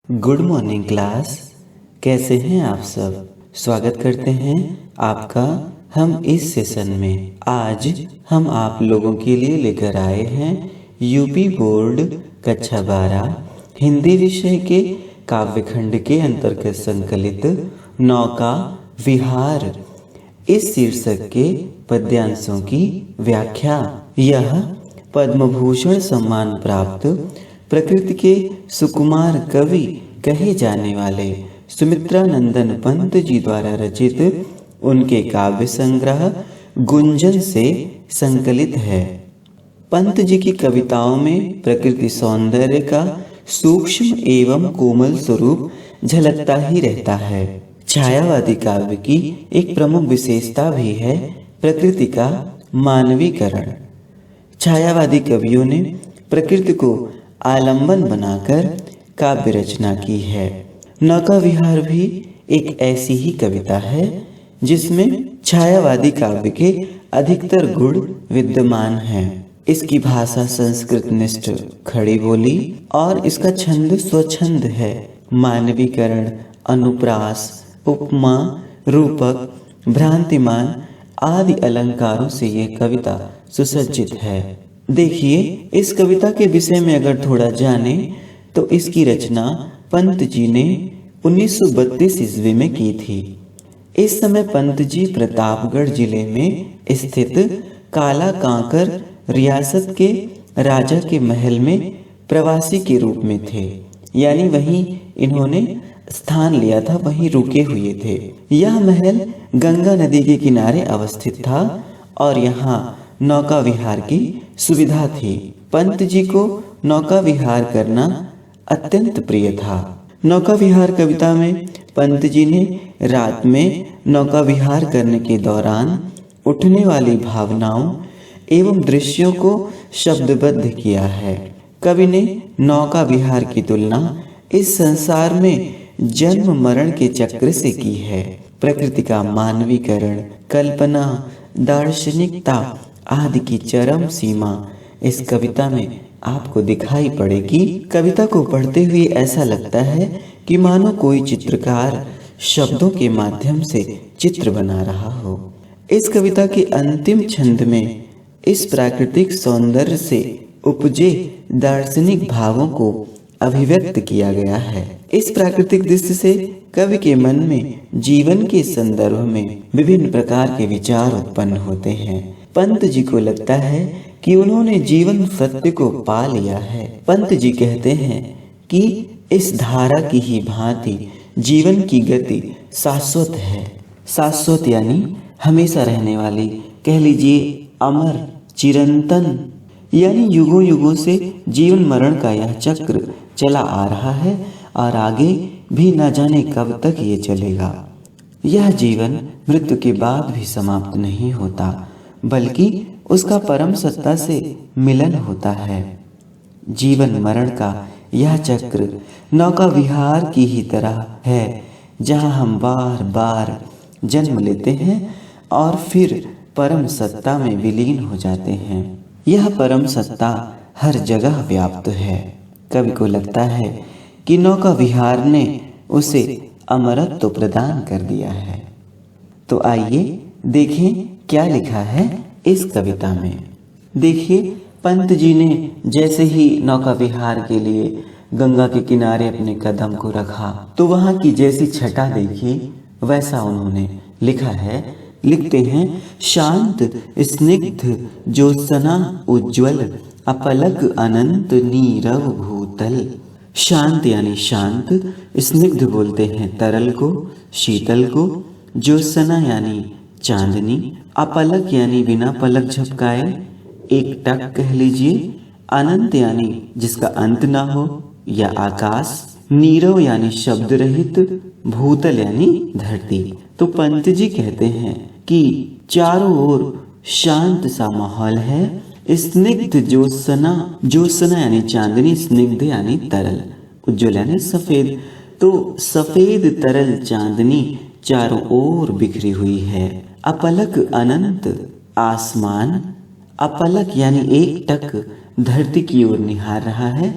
Good morning class. कैसे हैं आप सब। स्वागत करते हैं आपका हम इस सेशन में। आज हम आप लोगों के लिए लेकर आए हैं यूपी बोर्ड कक्षा 12 हिंदी विषय के काव्यखंड के अंतर्गत संकलित नौका विहार इस शीर्षक के पद्यांशों की व्याख्या। यह पद्म भूषण सम्मान प्राप्त प्रकृति के सुकुमार कवि कहे जाने वाले सुमित्रा नंदन पंत जी द्वारा रचित उनके काव्य संग्रह गुंजन से संकलित है। पंत जी की कविताओं में प्रकृति सौंदर्य का सूक्ष्म एवं कोमल स्वरूप झलकता ही रहता है। छायावादी काव्य की एक प्रमुख विशेषता भी है प्रकृति का मानवीकरण। छायावादी कवियों ने प्रकृति को आलंबन बनाकर काव्य रचना की है। नौका विहार भी एक ऐसी ही कविता है जिसमें छायावादी काव्य के अधिकतर गुण विद्यमान हैं। इसकी भाषा संस्कृत निष्ठ खड़ी बोली और इसका छंद स्वछंद है। मानवीकरण, अनुप्रास, उपमा, रूपक, भ्रांतिमान आदि अलंकारों से यह कविता सुसज्जित है। देखिए, इस कविता के विषय में अगर थोड़ा जाने तो इसकी रचना पंत जी ने 1932 ईस्वी में की थी। इस समय पंत जी प्रतापगढ़ जिले में स्थित काला कांकर रियासत के राजा के महल में प्रवासी के रूप में थे, यानी वहीं इन्होंने स्थान लिया था, वहीं रुके हुए थे। यह महल गंगा नदी के किनारे अवस्थित था और यहाँ नौका विहार की सुविधा थी। पंत जी को नौका विहार करना अत्यंत प्रिय था। नौका विहार कविता में पंत जी ने रात में नौका विहार करने के दौरान उठने वाली भावनाओं एवं दृश्यों को शब्दबद्ध किया है। कवि ने नौका विहार की तुलना इस संसार में जन्म मरण के चक्र से की है। प्रकृति का मानवीकरण, कल्पना, दार्शनिकता आदि की चरम सीमा इस कविता में आपको दिखाई पड़ेगी। कविता को पढ़ते हुए ऐसा लगता है कि मानो कोई चित्रकार शब्दों के माध्यम से चित्र बना रहा हो। इस कविता के अंतिम छंद में इस प्राकृतिक सौंदर्य से उपजे दार्शनिक भावों को अभिव्यक्त किया गया है। इस प्राकृतिक दृश्य से कवि के मन में जीवन के संदर्भ में विभिन्न प्रकार के विचार उत्पन्न होते हैं। पंत जी को लगता है कि उन्होंने जीवन सत्य को पा लिया है। पंत जी कहते हैं कि इस धारा की ही भांति जीवन की गति शाश्वत है। शाश्वत यानी हमेशा रहने वाली, कह लीजिए अमर, चिरंतन, यानी युगों युगों से जीवन मरण का यह चक्र चला आ रहा है और आगे भी न जाने कब तक ये चलेगा। यह जीवन मृत्यु के बाद भी समाप्त नहीं होता, बल्कि उसका परम सत्ता से मिलन होता है। जीवन मरण का यह चक्र नौका विहार की ही तरह है, जहाँ हम बार बार जन्म लेते हैं और फिर परम सत्ता में विलीन हो जाते हैं। यह परम सत्ता हर जगह व्याप्त है। कवि को लगता है कि नौका विहार ने उसे अमरत्व प्रदान कर दिया है। तो आइए देखें क्या लिखा है इस कविता में। देखिए, पंत जी ने जैसे ही नौका विहार के लिए गंगा के किनारे अपने कदम को रखा तो वहां की जैसी छटा देखी वैसा उन्होंने लिखा है। लिखते हैं, शांत स्निग्ध ज्योत्सना उज्ज्वल अपलक अनंत नीरव भूतल। शांत यानी शांत, स्निग्ध बोलते हैं तरल को, शीतल को, ज्योत्सना यानी चांदनी, अपलक यानी बिना पलक झपकाए, एक टक कह लीजिए, अनंत यानी जिसका अंत ना हो या आकाश, नीरव यानी शब्द रहित, भूतल यानी धरती। तो पंत जी कहते हैं कि चारों ओर शांत सा माहौल है। स्निग्ध ज्योत्सना, ज्योत्सना यानी चांदनी, स्निग्ध यानी तरल, उज्ज्वल यानी सफेद। तो सफेद तरल चांदनी चारों ओर बिखरी हुई है। अपलक अनंत आसमान, अपलक यानी एक टक धरती की ओर निहार रहा है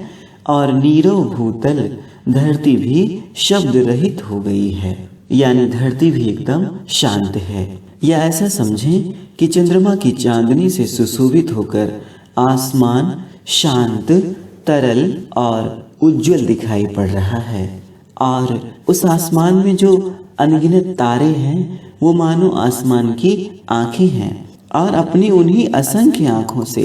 और नीरव भूतल धरती भी शब्द रहित हो गई है, यानी धरती भी एकदम शांत है। या ऐसा समझें कि चंद्रमा की चांदनी से सुशोभित होकर आसमान शांत, तरल और उज्जवल दिखाई पड़ रहा है। और उस आसमान में जो अनगिनत तारे हैं वो मानो आसमान की आंखें हैं, और अपनी उन्हीं असंख्य आंखों से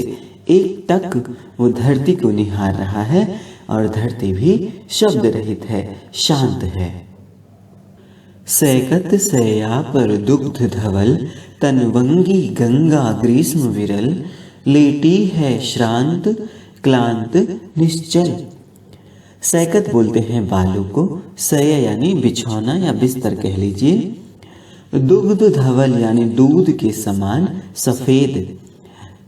एक टक वो धरती को निहार रहा है, और धरती भी शब्द रहित है, शांत है। सैकत सैया पर दुग्ध धवल, तनवंगी गंगा ग्रीष्म विरल, लेटी है श्रांत क्लांत निश्चल। सैकत बोलते हैं बालू को, सैया यानी बिछौना या बिस्तर कह लीजिए। दुग्ध धवल यानी दूध के समान सफेद,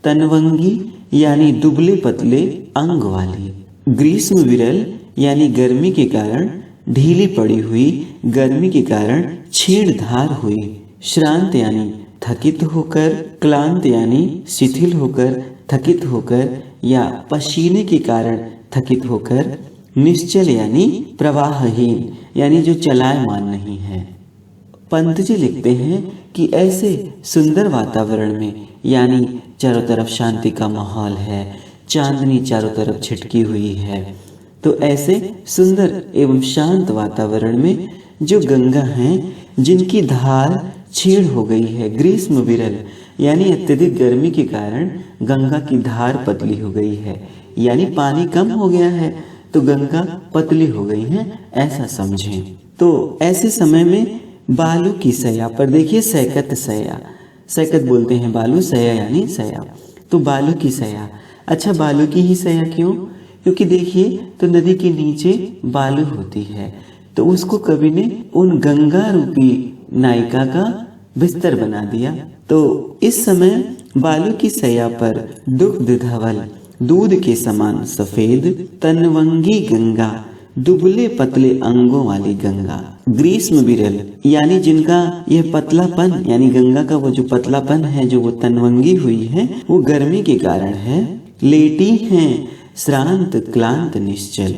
तनवंगी यानी दुबले पतले अंग वाली, ग्रीष्म विरल यानी गर्मी के कारण ढीली पड़ी हुई, गर्मी के कारण छेड़धार हुई, श्रांत यानी थकित होकर, क्लांत यानी शिथिल होकर, थकित होकर या पसीने के कारण थकित होकर, निश्चल यानी प्रवाहहीन यानी जो चलायमान नहीं है। पंत जी लिखते हैं कि ऐसे सुंदर वातावरण में, यानी चारों तरफ शांति का माहौल है, चांदनी चारों तरफ छिटकी हुई है, तो ऐसे सुंदर एवं शांत वातावरण में जो गंगा हैं जिनकी धार छीड़ हो गई है, ग्रीष्म विरल यानी अत्यधिक गर्मी के कारण गंगा की धार पतली हो गई है, यानी पानी कम हो गया है तो गंगा पतली हो गई है, ऐसा समझें। तो ऐसे समय में बालू की सैया पर देखिए, सैकत सैया, सैकत बोलते हैं बालू, सैया यानी सैया, तो बालू की सैया। अच्छा, बालू की ही सैया क्यों? क्योंकि देखिए तो नदी के नीचे बालू होती है, तो उसको कवि ने उन गंगा रूपी नायिका का बिस्तर बना दिया। तो इस समय बालू की सैया पर दुग्ध धवल, दूध के समान सफेद, तनवंगी गंगा, दुबले पतले अंगों वाली गंगा, ग्रीष्म विरल यानी जिनका यह पतलापन, यानी गंगा का वो जो पतलापन है, जो वो तनवंगी हुई है, वो गर्मी के कारण है, लेटी हैं श्रांत क्लांत निश्चल,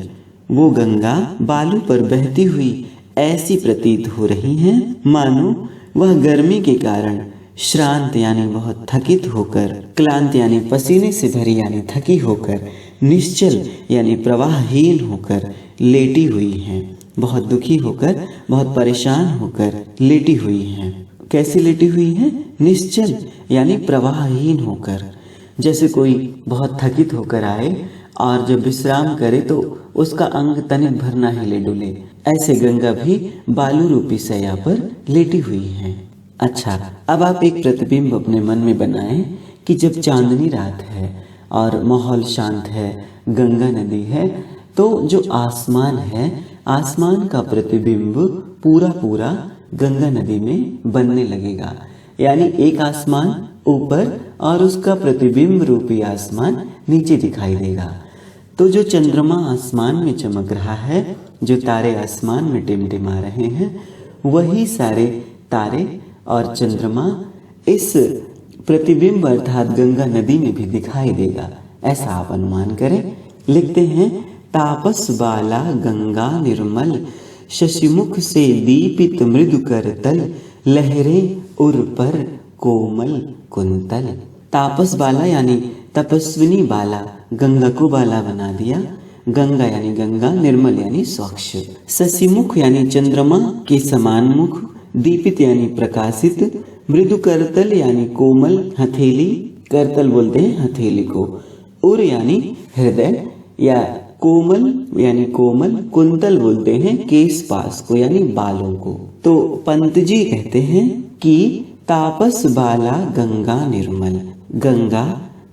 वो गंगा बालू पर बहती हुई ऐसी प्रतीत हो रही हैं मानो वह गर्मी के कारण श्रांत यानी बहुत थकित होकर, क्लांत यानी पसीने से भरी यानी थकी होकर, निश्चल यानी प्रवाहहीन होकर लेटी हुई हैं, बहुत दुखी होकर, बहुत परेशान होकर लेटी हुई हैं। कैसी लेटी हुई हैं? निश्चल यानी प्रवाहहीन होकर। जैसे कोई बहुत थकित होकर आए और जब विश्राम करे तो उसका अंग तनिक भर ना हिले डुले, ऐसे गंगा भी बालू रूपी सैया पर लेटी हुई हैं। अच्छा, अब आप एक प्रतिबिंब अपने मन में बनाएं कि जब चांदनी रात है और माहौल शांत है, गंगा नदी है, तो जो आसमान है, आसमान का प्रतिबिंब पूरा पूरा गंगा नदी में बनने लगेगा, यानी एक आसमान ऊपर और उसका प्रतिबिंब रूपी आसमान नीचे दिखाई देगा। तो जो चंद्रमा आसमान में चमक रहा है, जो तारे आसमान में टिमटिमा रहे हैं, वही सारे तारे और चंद्रमा इस प्रतिबिंब अर्थात गंगा नदी में भी दिखाई देगा, ऐसा आप अनुमान करें। लिखते हैं, तापस बाला गंगा निर्मल, शशिमुख से दीपित मृदु करतल, लहरें उर पर कोमल कुंतल। तापस बाला यानी तपस्विनी बाला, गंगा को बाला बना दिया। गंगा यानी गंगा, निर्मल यानी स्वच्छ, शशिमुख यानी चंद्रमा के समान मुख, दीपित यानी प्रकाशित, मृदु करतल यानी कोमल हथेली, करतल बोलते हैं हथेली को, उर यानी हृदय या कोमल यानी कोमल, कुंतल बोलते हैं केश पास को यानी बालों को। तो पंत जी कहते हैं कि तापस बाला गंगा निर्मल, गंगा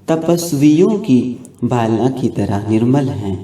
तपस्वियों की बाला की तरह निर्मल हैं,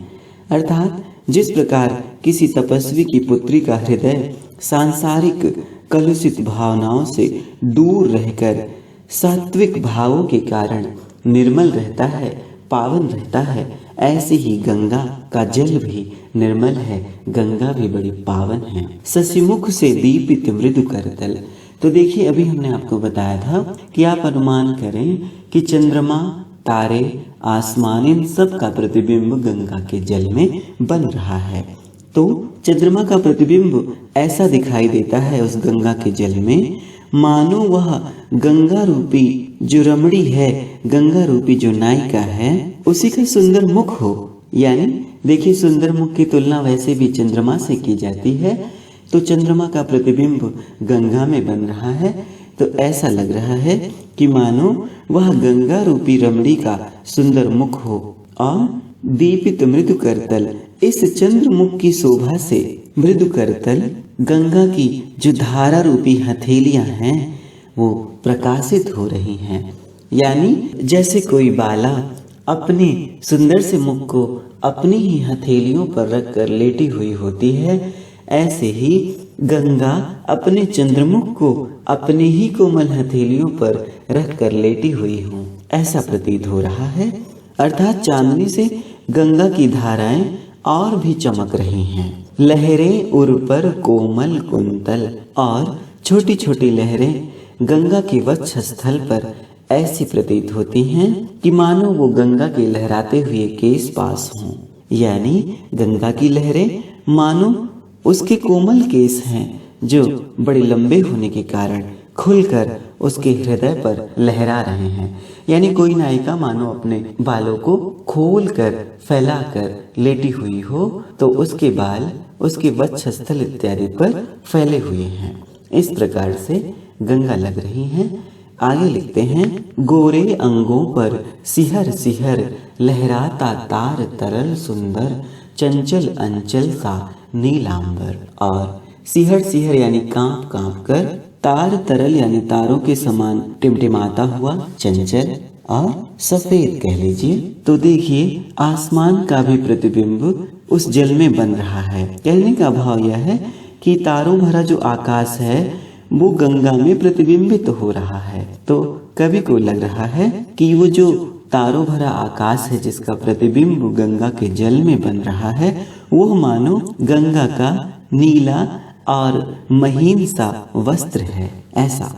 अर्थात जिस प्रकार किसी तपस्वी की पुत्री का हृदय सांसारिक कलुषित भावनाओं से दूर रहकर सात्विक भावों के कारण निर्मल रहता है, पावन रहता है, ऐसे ही गंगा का जल भी निर्मल है, गंगा भी बड़ी पावन है। शशिमुख से दीपित मृदु करतल। तो देखिए, अभी हमने आपको बताया था कि आप अनुमान करें कि चंद्रमा, तारे, आसमान, इन सब का प्रतिबिंब गंगा के जल में बन रहा है। तो चंद्रमा का प्रतिबिंब ऐसा दिखाई देता है उस गंगा के जल में, मानो वह गंगा रूपी जो रमणी है, गंगा रूपी जो नायिका है, उसी का सुंदर मुख हो। यानी देखिए, सुंदर मुख की तुलना वैसे भी चंद्रमा से की जाती है, तो चंद्रमा का प्रतिबिंब गंगा में बन रहा है, तो ऐसा लग रहा है कि मानो वह गंगा रूपी रमणी का सुंदर मुख हो। और दीपित मृदु करतल, इस चंद्रमुख की शोभा से मृदु करतल, गंगा की जो धारा रूपी हथेलियां हैं वो प्रकाशित हो रही हैं। यानी जैसे कोई बाला अपने सुंदर से मुख को अपनी ही हथेलियों पर रखकर लेटी हुई होती है, ऐसे ही गंगा अपने चंद्रमुख को अपने ही कोमल हथेलियों पर रखकर लेटी हुई हो, ऐसा प्रतीत हो रहा है। अर्थात चांदनी से गंगा की धाराएं और भी चमक रही हैं। लहरें उर पर कोमल कुंतल, और छोटी छोटी लहरें गंगा के वक्षस्थल पर ऐसी प्रतीत होती हैं कि मानो वो गंगा के लहराते हुए केश पास हों। यानी गंगा की लहरें मानो उसके कोमल केस हैं, जो बड़े लंबे होने के कारण खुलकर उसके हृदय पर लहरा रहे हैं। यानी कोई नायिका मानो अपने बालों को खोलकर फैलाकर लेटी हुई हो, तो उसके बाल उसके वक्षस्थल इत्यादि पर फैले हुए हैं। इस प्रकार से गंगा लग रही हैं। आगे लिखते हैं, गोरे अंगों पर सिहर सिहर लहराता तार तरल सुंदर, चंचल अंचल सा नीलांबर। और सिहर सिहर यानी कांप कांप कर, तार तरल यानी तारों के समान टिमटिमाता हुआ, चंचल और सफेद कह लीजिए। तो देखिए, आसमान का भी प्रतिबिंब उस जल में बन रहा है। कहने का भाव यह है कि तारों भरा जो आकाश है वो गंगा में प्रतिबिंबित हो रहा है। तो कवि को लग रहा है कि वो जो तारों भरा आकाश है जिसका प्रतिबिंब गंगा के जल में बन रहा है, वो मानो गंगा का नीला और महीन सा वस्त्र है। ऐसा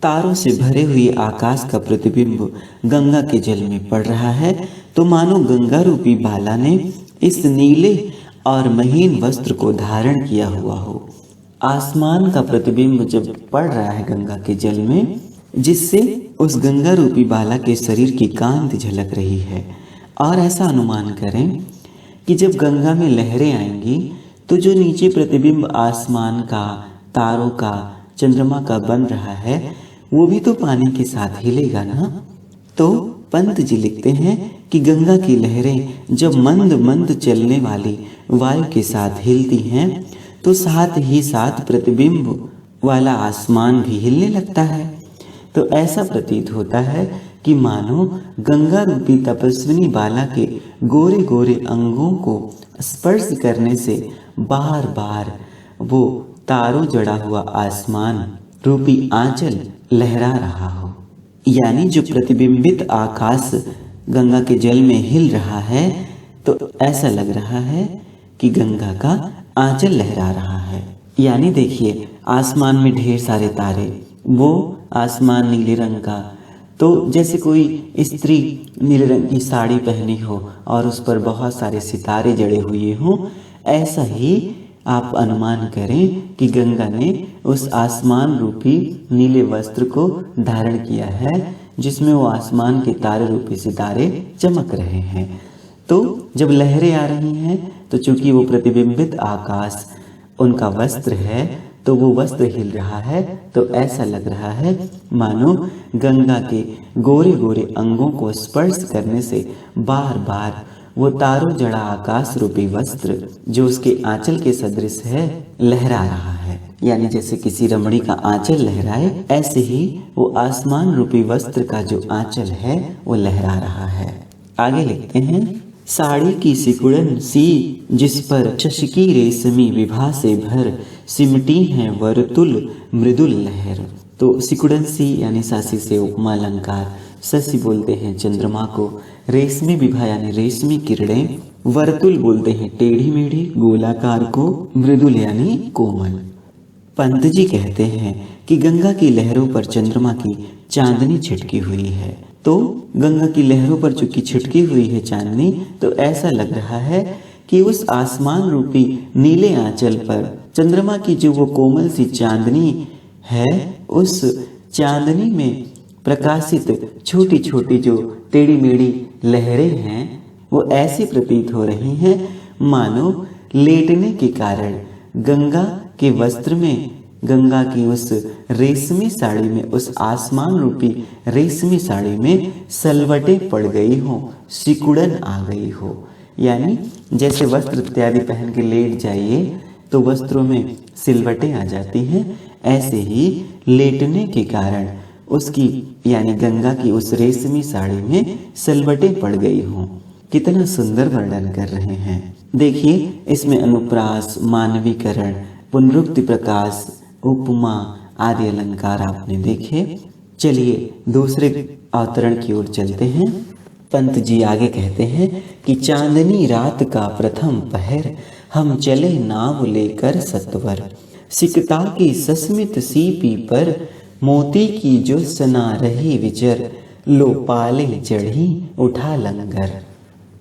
तारों से भरे हुए आकाश का प्रतिबिंब गंगा के जल में पड़ रहा है, तो मानो गंगा रूपी बाला ने इस नीले और महीन वस्त्र को धारण किया हुआ हो। आसमान का प्रतिबिंब जब पड़ रहा है गंगा के जल में, जिससे उस गंगा रूपी बाला के शरीर की कांति झलक रही है। और ऐसा अनुमान करें कि जब गंगा में लहरें आएंगी तो जो नीचे प्रतिबिंब आसमान का, तारों का, चंद्रमा का बन रहा है, वो भी तो पानी के साथ हिलेगा ना। तो पंत जी लिखते हैं कि गंगा की लहरें जब मंद मंद चलने वाली वायु के साथ हिलती हैं, तो साथ ही साथ प्रतिबिंब वाला आसमान भी हिलने लगता है। तो ऐसा प्रतीत होता है कि मानो गंगा रूपी तपस्विनी बाला के गोरे गोरे अंगों को स्पर्श करने से बार बार वो तारों जड़ा हुआ आसमान रूपी आंचल लहरा रहा हो। यानी जो प्रतिबिंबित आकाश गंगा के जल में हिल रहा है, तो ऐसा लग रहा है कि गंगा का आंचल लहरा रहा है। यानी देखिए, आसमान में ढेर सारे तारे, वो आसमान नीले रंग का, तो जैसे कोई स्त्री नीले रंग की साड़ी पहनी हो और उस पर बहुत सारे सितारे जड़े हुए हों, ऐसा ही आप अनुमान करें कि गंगा ने उस आसमान रूपी नीले वस्त्र को धारण किया है, जिसमें वो आसमान के तारे रूपी सितारे चमक रहे हैं। तो जब लहरें आ रही हैं, तो चूंकि वो प्रतिबिंबित आकाश उनका वस्त्र है, तो वो वस्त्र हिल रहा है, तो ऐसा लग रहा है मानो गंगा के गोरे गोरे अंगों को स्पर्श करने से बार बार वो तारों जड़ा आकाश रूपी वस्त्र जो उसके आंचल के सदृश है लहरा रहा है। यानी जैसे किसी रमणी का आंचल लहराए, ऐसे ही वो आसमान रूपी वस्त्र का जो आंचल है वो लहरा रहा है। आगे लिखते हैं, साड़ी की सिकुड़न सी जिस पर शशकी रेशमी विभा से भर, सिमटी है वर्तुल मृदुल लहर। तो सिकुड़न सी यानी सासी से उपमा अलंकार, शशि बोलते हैं चंद्रमा को, रेशमी विभा यानी रेशमी किरणें, वर्तुल बोलते हैं टेढ़ी मेढ़ी गोलाकार को, मृदुल यानी कोमल। पंत जी कहते हैं कि गंगा की लहरों पर चंद्रमा की चांदनी छिटकी हुई है। तो गंगा की लहरों पर चूंकि छिटकी हुई है चांदनी, तो ऐसा लग रहा है कि उस आसमान रूपी नीले आंचल पर चंद्रमा की जो वो कोमल सी चांदनी है, उस चांदनी में प्रकाशित छोटी छोटी जो टेढ़ी मेढ़ी लहरें हैं वो ऐसी प्रतीत हो रही हैं मानो लेटने के कारण गंगा के वस्त्र में, गंगा की उस रेशमी साड़ी में, उस आसमान रूपी रेशमी साड़ी में सलवटें पड़ गई हो, सिकुड़न आ गई हो। यानी जैसे वस्त्र इत्यादि पहन के लेट जाइए तो वस्त्रों में सिलवटें आ जाती हैं, ऐसे ही लेटने के कारण उसकी यानी गंगा की उस रेशमी साड़ी में सलवटें पड़ गई हों। कितना सुंदर वर्णन कर रहे हैं। देखिए इसमें अनुप्रास, मानवीकरण, पुनरुक्ति प्रकाश, उपमा आदि अलंकार आपने देखे। चलिए दूसरे अवतरण की ओर चलते हैं। पंत जी आगे कहते हैं कि चांदनी रात का प्रथम पहर, हम चले नाव लेकर सत्वर, सिकता की सस्मित सीपी पर, मोती की जो सना रही विचर, लो पाले चढ़ी उठा लंगर।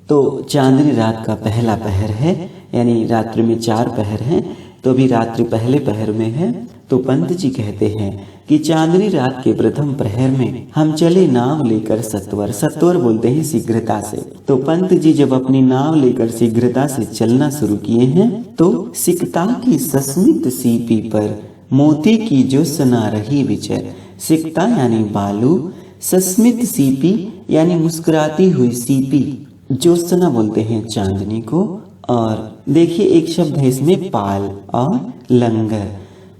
तो चांदनी रात का पहला पहर है, यानी रात्रि में 4 पहर हैं, तो अभी रात्रि पहले पहर में है। तो पंत जी कहते हैं कि चांदनी रात के प्रथम प्रहर में हम चले नाव लेकर सत्वर, सत्वर बोलते हैं शीघ्रता से। तो पंत जी जब अपनी नाव लेकर शीघ्रता से चलना शुरू किए हैं तो सिकता की सस्मित सीपी पर, मोती की जो सना रही विचर, सिकता यानी बालू, सस्मित सीपी यानी मुस्कुराती हुई सीपी, ज्योत्सना बोलते हैं चांदनी को। और देखिए एक शब्द है इसमें पाल और लंगर।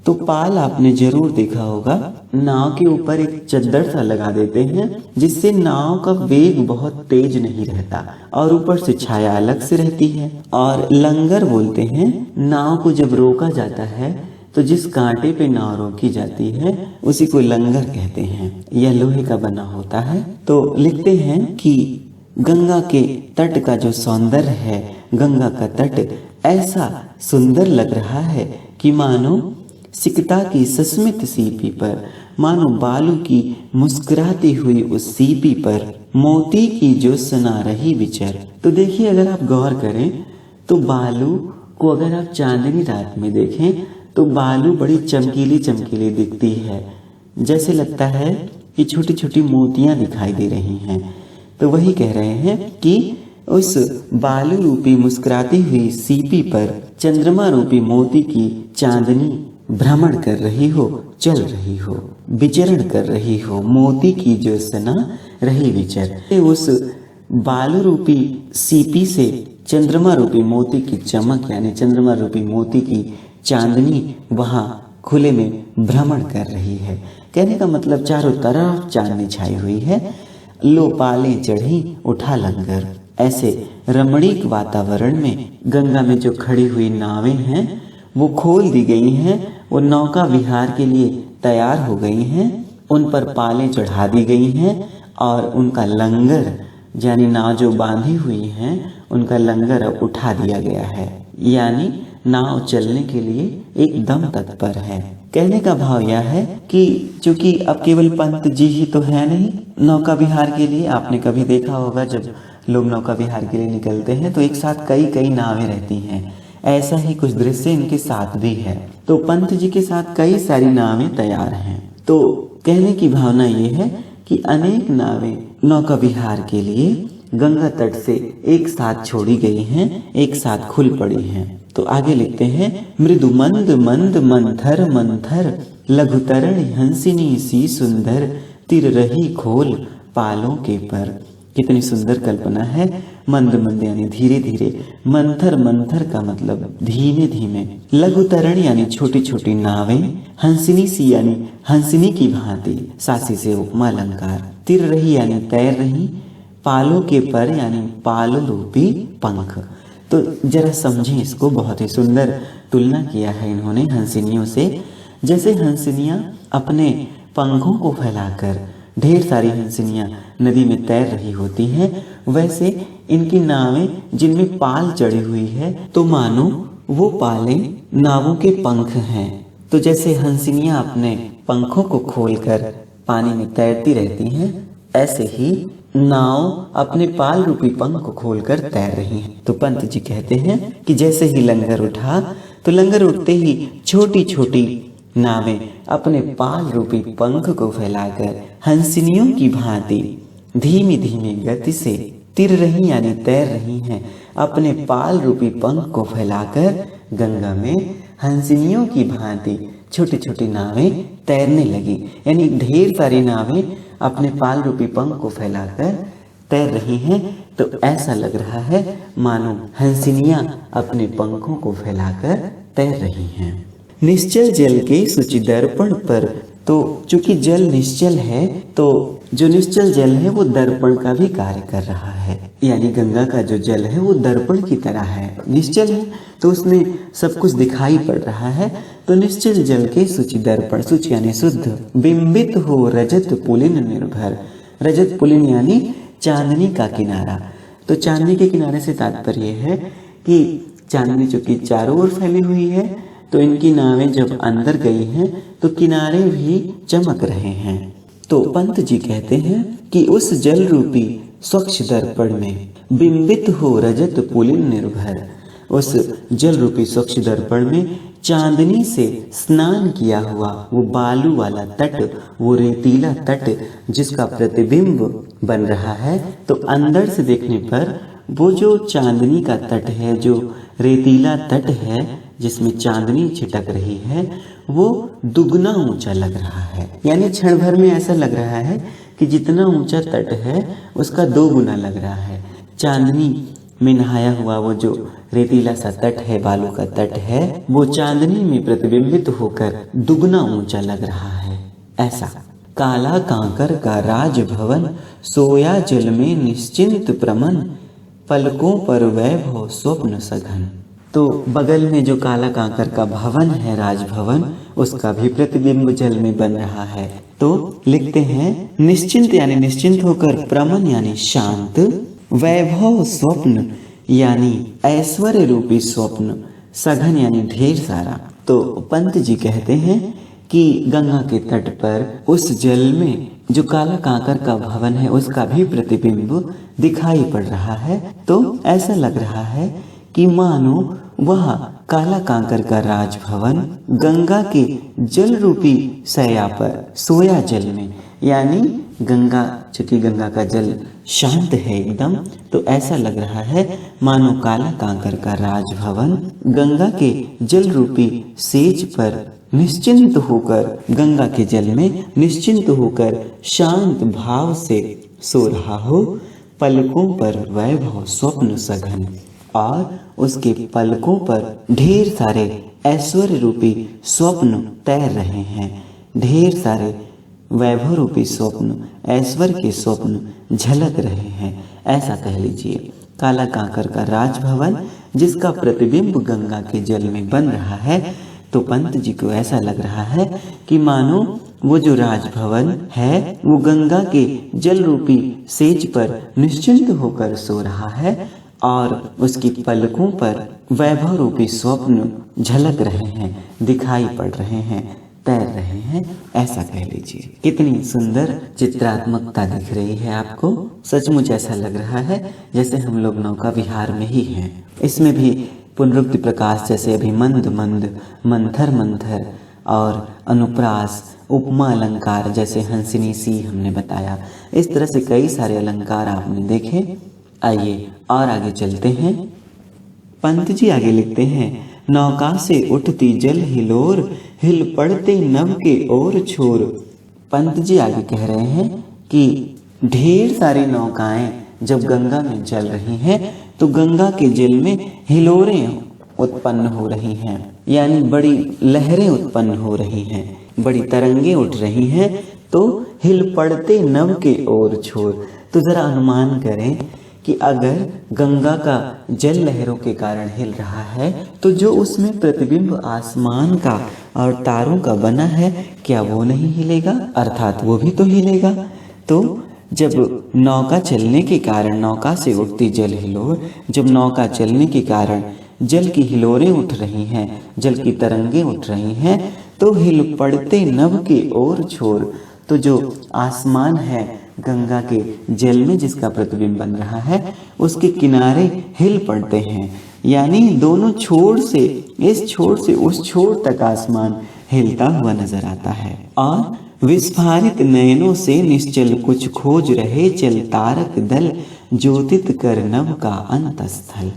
तो पाल आपने जरूर देखा होगा, नाव के ऊपर एक चद्दर सा लगा देते हैं जिससे नाव का वेग बहुत तेज नहीं रहता और ऊपर से छाया अलग से रहती है। और लंगर बोलते हैं नाव को जब रोका जाता है तो जिस कांटे पे नाव रोकी जाती है उसी को लंगर कहते हैं। यह लोहे का बना होता है। तो लिखते हैं कि गंगा के तट का जो सौंदर्य है, गंगा का तट ऐसा सुंदर लग रहा है कि मानो सिकता की सस्मित सीपी पर, मानो बालू की मुस्कुराती हुई उस सीपी पर, मोती की जो सना रही विचर। तो देखिए अगर आप गौर करें तो बालू को अगर आप चांदनी रात में देखें तो बालू बड़ी चमकीली चमकीली दिखती है, जैसे लगता है कि छोटी छोटी मोतियां दिखाई दे रही हैं। तो वही कह रहे हैं कि उस बालू रूपी मुस्कुराती हुई सीपी पर चंद्रमा रूपी मोती की चांदनी भ्रमण कर रही हो, चल रही हो, विचरण कर रही हो, मोती की जो सना रही विचर। उस बालू रूपी सीपी से चंद्रमा रूपी मोती की चमक यानी चंद्रमा रूपी मोती की चांदनी वहां खुले में भ्रमण कर रही है। कहने का मतलब चारों तरफ चांदनी छाई हुई है। लो पाले चढ़ी उठा लंगर। ऐसे रमणीक वातावरण में गंगा में जो खड़ी हुई नावें हैं वो खोल दी गई हैं, वो नौका विहार के लिए तैयार हो गई हैं, उन पर पालें चढ़ा दी गई हैं और उनका लंगर यानी नाव जो बांधी हुई हैं उनका लंगर अब उठा दिया गया है, यानी नाव चलने के लिए एकदम तत्पर है। कहने का भाव यह है कि चूंकि अब केवल पंत जी ही तो है नहीं नौका विहार के लिए। आपने कभी देखा होगा जब लोग नौका विहार के लिए निकलते हैं तो एक साथ कई कई नावें रहती हैं। ऐसा ही कुछ दृश्य इनके साथ भी है। तो पंत जी के साथ कई सारी नावें तैयार हैं। तो कहने की भावना ये है कि अनेक नावें नौका विहार के लिए गंगा तट से एक साथ छोड़ी गई हैं, एक साथ खुल पड़ी हैं। तो आगे लिखते हैं मृदु मंद मंद मंथर मंथर, लघुतरण हंसिनी सी सुंदर, तिर रही खोल पालों के पर। कितनी सुंदर कल्पना है। मंद मंद यानी धीरे धीरे, मंथर मंथर का मतलब धीमे धीमे, लघुतरण यानी छोटी छोटी नावें, हंसिनी सी यानी हंसिनी की भांति, सासी से उपमा अलंकार, तिर रही यानी तैर रही, पालों के पर यानी पालों रूपी पंख। तो जरा समझें इसको, बहुत ही सुंदर तुलना किया है इन्होंने हंसिनियों से। जैसे हंसिनियां अपने पंखों को फैलाकर, ढेर सारी हंसिनियां नदी में तैर रही होती हैं, वैसे इनकी नावें जिनमें पाल चढ़ी हुई है तो मानो वो पालें नावों के पंख हैं। तो जैसे हंसिनियां अपने पंखों को खोलकर पानी में तैरती रहती हैं, ऐसे ही नाव अपने पाल रूपी पंख को खोलकर तैर रही है। तो पंत जी कहते हैं कि जैसे ही लंगर उठा तो लंगर उठते ही छोटी छोटी नावें अपने पाल रूपी पंख को फैलाकर हंसिनियों की भांति धीमी धीमी गति से तिर रही यानी तैर रही हैं। अपने पाल रूपी पंख को फैलाकर गंगा में हंसिनियों की भांति छोटी छोटी नावें तैरने लगी, यानी ढेर सारी नावें अपने पाल रूपी पंख को फैलाकर तैर रही हैं। तो ऐसा लग रहा है मानो हंसिनियां अपने पंखों को फैलाकर तैर रही हैं। निश्चल जल के शुचि दर्पण पर, तो चूंकि जल निश्चल है तो जो निश्चल जल है वो दर्पण का भी कार्य कर रहा है, यानी गंगा का जो जल है वो दर्पण की तरह है, निश्चल है तो उसमें सब कुछ दिखाई पड़ रहा है। तो निश्चल जल के शुचि दर्पण, शुचि यानी शुद्ध, बिंबित हो रजत पुलिन निर्भर, रजत पुलिन यानी चांदनी का किनारा। तो चांदनी के किनारे से तात्पर्य है कि चांदनी चूंकि चारों ओर फैली हुई है तो इनकी नावें जब अंदर गई हैं तो किनारे भी चमक रहे हैं। तो पंत जी कहते हैं कि उस जल रूपी स्वच्छ दर्पण में बिंबित हो रजत पुलिन निर्भर, उस जल रूपी स्वच्छ दर्पण में चांदनी से स्नान किया हुआ वो बालू वाला तट, वो रेतीला तट जिसका प्रतिबिंब बन रहा है। तो अंदर से देखने पर वो जो चांदनी का तट है, जो रेतीला तट है जिसमें चांदनी छिटक रही है, वो दुगना ऊंचा लग रहा है, यानी क्षण भर में ऐसा लग रहा है कि जितना ऊंचा तट है उसका 2 गुना लग रहा है। चांदनी में नहाया हुआ वो जो रेतीला सा तट है, बालू का तट है, वो चांदनी में प्रतिबिंबित होकर दुगना ऊंचा लग रहा है। ऐसा काला कांकर का राजभवन, सोया जल में निश्चिंत प्रमन, पलकों पर वैभव स्वप्न सघन। तो बगल में जो काला कांकर का भवन है, राजभवन, उसका भी प्रतिबिंब जल में बन रहा है। तो लिखते हैं निश्चिंत यानी निश्चिंत होकर, प्रमन यानी शांत, वैभव स्वप्न यानी ऐश्वर्य रूपी स्वप्न, सघन यानी ढेर सारा। तो पंत जी कहते हैं कि गंगा के तट पर उस जल में जो काला कांकर का भवन है उसका भी प्रतिबिंब दिखाई पड़ रहा है। तो ऐसा लग रहा है कि मानो वह काला कांकर का राजभवन गंगा के जल रूपी सैया पर सोया जल में, यानी गंगा, चूंकि गंगा का जल शांत है एकदम, तो ऐसा लग रहा है मानो काला कांकर का राजभवन गंगा के जल रूपी सेज पर निश्चिंत होकर, गंगा के जल में निश्चिंत होकर शांत भाव से सो रहा हो। पलकों पर वैभव स्वप्न सघन, और उसके पलकों पर ढेर सारे ऐश्वर्य रूपी स्वप्न तैर रहे हैं, ढेर सारे वैभव रूपी स्वप्न, ऐश्वर्य के स्वप्न झलक रहे हैं। ऐसा कह लीजिए काला कांकर का राजभवन जिसका प्रतिबिंब गंगा के जल में बन रहा है। तो पंत जी को ऐसा लग रहा है कि मानो वो जो राजभवन है वो गंगा के जल रूपी सेज पर निश्चिंत होकर सो रहा है और उसकी पलकों पर वैभव रूपी स्वप्न झलक रहे हैं, दिखाई पड़ रहे हैं, तैर रहे हैं। ऐसा कह लीजिए। कितनी सुंदर चित्रात्मकता दिख रही है आपको। सचमुच ऐसा लग रहा है जैसे हम लोग नौका विहार में ही हैं। इसमें भी पुनरुक्ति प्रकाश जैसे अभी मंद मंद, मंथर मंथर और अनुप्रास, उपमा अलंकार जैसे हंसिनी सी हमने बताया। इस तरह से कई सारे अलंकार आपने देखे। आइए और आगे चलते हैं। पंत जी आगे लिखते हैं, नौका से उठती जल हिलोर, हिल पड़ते नभ के ओर छोर। पंत जी आगे कह रहे हैं कि ढेर सारी नौकाएं जब गंगा में चल रही हैं तो गंगा के जल में हिलोरें उत्पन्न हो रही हैं, यानी बड़ी लहरें उत्पन्न हो रही हैं, बड़ी तरंगे उठ रही हैं। तो हिल पड़ते नभ के ओर छोर। तो जरा अनुमान करें कि अगर गंगा का जल लहरों के कारण हिल रहा है तो जो उसमें प्रतिबिंब आसमान का और तारों का बना है, क्या वो नहीं हिलेगा? अर्थात वो भी तो हिलेगा। तो जब नौका चलने के कारण, नौका से उठती जल हिलोर, जब नौका चलने के कारण जल की हिलोरें उठ रही हैं, जल की तरंगे उठ रही हैं, तो हिल पड़ते नभ के ओर छोर। तो जो आसमान है गंगा के जल में जिसका प्रतिबिंब बन रहा है उसके किनारे हिल पड़ते हैं, यानी दोनों छोर से, इस छोर से उस छोर तक आसमान हिलता हुआ नजर आता है। और विस्फारित नयनों से निश्चल कुछ खोज रहे चल तारक दल, ज्योतित कर नभ का अंतस्थल।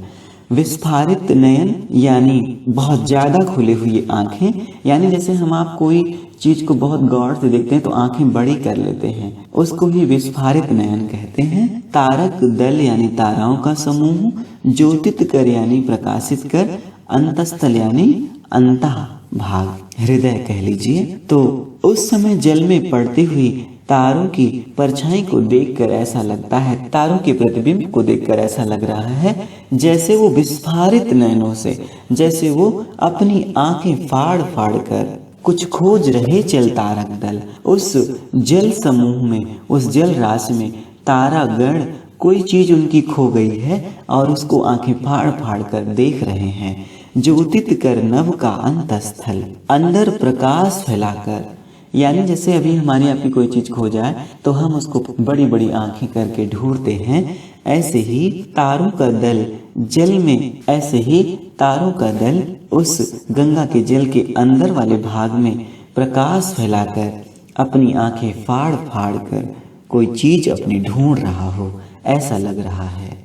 विस्फारित नयन यानी बहुत ज्यादा खुले हुए आंखें, यानी जैसे आप कोई चीज को बहुत गौर से देखते हैं तो आंखें बड़ी कर लेते हैं, उसको ही विस्फारित नयन कहते हैं। तारक दल यानी ताराओं का समूह, ज्योतित कर यानी प्रकाशित कर, अंतस्थल यानी अंतः भाग, हृदय कह लीजिए। तो उस समय जल में पड़ती हुई तारों की परछाई को देखकर ऐसा लगता है, तारों के प्रतिबिंब को देखकर ऐसा लग रहा है जैसे वो विस्फारित नयनों से, जैसे वो अपनी आंखें फाड़ फाड़ कर कुछ खोज रहे चल तारक दल। उस जल समूह में, उस जल राशि में तारागण कोई चीज उनकी खो गई है और उसको आंखें फाड़ फाड़ कर देख रहे हैं। ज्योतित कर नभ का अंतस्थल, अंदर प्रकाश फैलाकर, यानी जैसे अभी हमारी आपकी कोई चीज खो जाए तो हम उसको बड़ी बड़ी आंखें करके ढूंढते हैं, ऐसे ही तारों का दल जल में, ऐसे ही तारों का दल उस गंगा के जल के अंदर वाले भाग में प्रकाश फैलाकर अपनी आंखें फाड़ फाड़ कर कोई चीज अपनी ढूंढ रहा हो, ऐसा लग रहा है।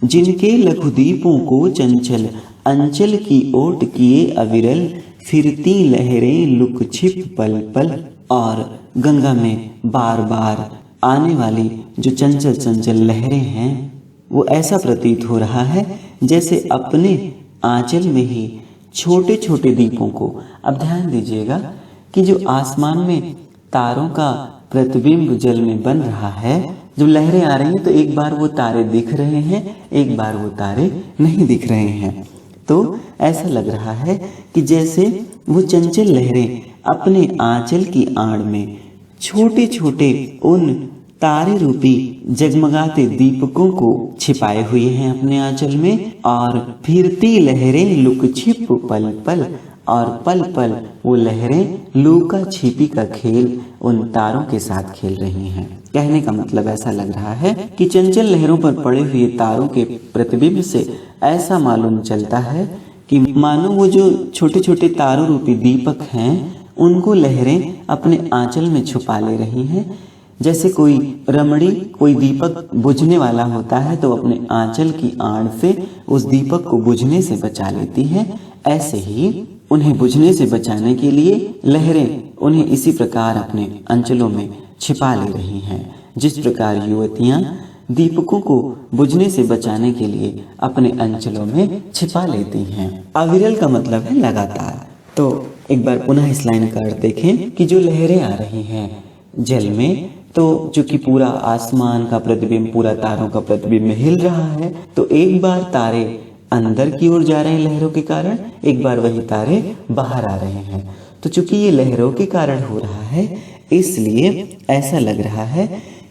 जिनके लघुदीपों को चंचल अंचल की ओट किए अविरल, फिरती लहरें लुक छिप पल पल। और गंगा में बार बार आने वाली जो चंचल चंचल लहरें हैं वो ऐसा प्रतीत हो रहा है जैसे अपने आंचल में ही छोटे छोटे दीपों को। अब ध्यान दीजिएगा कि जो आसमान में तारों का प्रतिबिंब जल में बन रहा है, जो लहरें आ रही हैं तो एक बार वो तारे दिख रहे हैं, एक बार वो तारे नहीं दिख रहे हैं। तो ऐसा लग रहा है कि जैसे वो चंचल लहरें अपने आंचल की आड़ में छोटे छोटे उन तारे रूपी जगमगाते दीपकों को छिपाए हुए हैं अपने आंचल में, और फिरती लहरें लुक छिप पल पल, और पल पल वो लहरें लुका छिपी का खेल उन तारों के साथ खेल रही हैं। कहने का मतलब ऐसा लग रहा है कि चंचल लहरों पर पड़े हुए तारों के प्रतिबिंब से ऐसा मालूम चलता है कि मानो वो जो छोटे छोटे तारों रूपी दीपक हैं उनको लहरें अपने आंचल में छुपा ले रही हैं। जैसे कोई रमणी कोई दीपक बुझने वाला होता है तो अपने आंचल की आड़ से उस दीपक को बुझने से बचा लेती है, ऐसे ही उन्हें बुझने से बचाने के लिए लहरें उन्हें इसी प्रकार अपने अंचलों में छिपा ले रही हैं। जिस प्रकार युवतियां दीपकों को बुझने से बचाने के लिए अपने अंचलों में छिपा लेती हैं। अविरल का मतलब है लगातार। तो एक बार पुनः इस लाइन का अर्थ देखें कि जो लहरें आ रही हैं जल में, तो जो कि पूरा आसमान का प्रतिबिंब, पूरा तारों का प्रतिबिंब हिल रहा है, तो एक बार तारे अंदर की ओर जा रहे हैं लहरों के कारण, एक बार वही तारे बाहर आ रहे हैं। तो चूंकि ये लहरों के कारण हो रहा है इसलिए ऐसा लग रहा है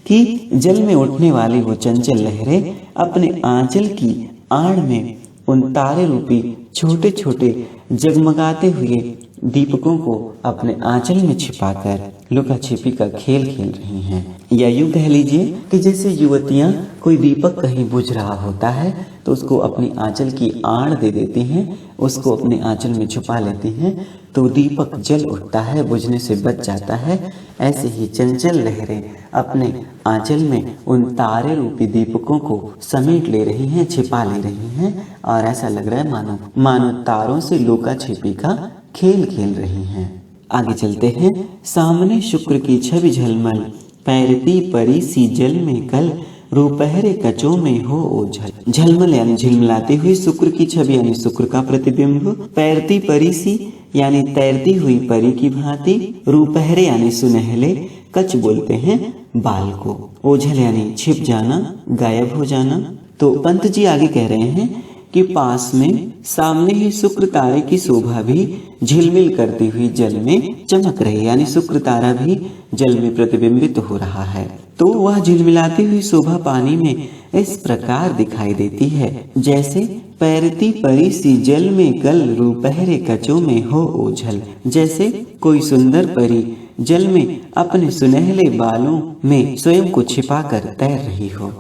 कि जल में उठने वाली वो चंचल लहरें अपने आंचल की आड़ में उन तारे रूपी छोटे छोटे जगमगाते हुए दीपकों को अपने आंचल में छिपाकर लुका छिपी का खेल खेल रही हैं। या यूं कह लीजिए कि जैसे युवतियां कोई दीपक कहीं बुझ रहा होता है तो उसको अपनी आंचल की आड़ दे देती हैं, उसको अपने आंचल में छुपा लेती हैं, तो दीपक जल उठता है, बुझने से बच जाता है। ऐसे ही चंचल लहरें अपने आंचल में उन तारे रूपी दीपकों को समेट ले रही हैं, छिपा ले रही हैं, और ऐसा लग रहा है मानो तारों से लुका छिपी का खेल खेल रही हैं। आगे चलते हैं। सामने शुक्र की छवि झलमल, पैरती परी सी जल में कल, रुपहरे कचों में हो ओझल। झलमल यानी झिलमिलाती हुई शुक्र की छवि यानी शुक्र का प्रतिबिंब, पैरती परी सी यानी तैरती हुई परी की भांति, रुपहरे यानी सुनहले, कच बोलते हैं बाल को, ओझल यानी छिप जाना, गायब हो जाना। तो पंत जी आगे कह रहे हैं कि पास में सामने ही शुक्र तारे की शोभा भी झिलमिल करती हुई जल में चमक रही, यानी शुक्र तारा भी जल में प्रतिबिंबित हो रहा है। तो वह झिलमिलाती हुई शोभा पानी में इस प्रकार दिखाई देती है जैसे पैरती परी सी जल में कल, रुपहरे कचों में हो ओझल। जैसे कोई सुंदर परी जल में अपने सुनहले बालों में स्वयं को छिपाकर तैर रही हो।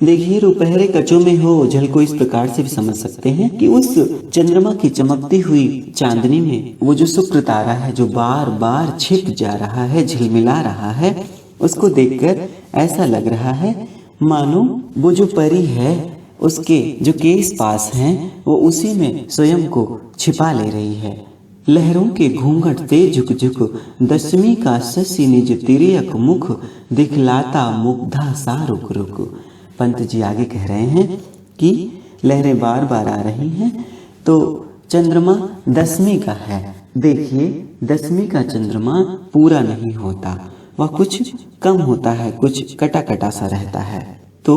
देखिए, रुपहरे कचों में हो जल को इस प्रकार से भी समझ सकते हैं कि उस चंद्रमा की चमकती हुई चांदनी में वो जो शुक्र तारा है जो बार बार छिप जा रहा है, झिलमिला रहा है, उसको देखकर ऐसा लग रहा है मानो वो जो परी है उसके जो केस पास हैं वो उसी में स्वयं को छिपा ले रही है। लहरों के घूंघट ते झुक झुक दशमी का शशि निज तिर्यक मुख दिखलाता मुग्धा सा रुक रुक। पंत जी आगे कह रहे हैं कि लहरें बार बार आ रही हैं तो चंद्रमा दसवीं का है। देखिए, दसवीं का चंद्रमा पूरा नहीं होता, वह कुछ कम होता है, कुछ कटा कटा सा रहता है। तो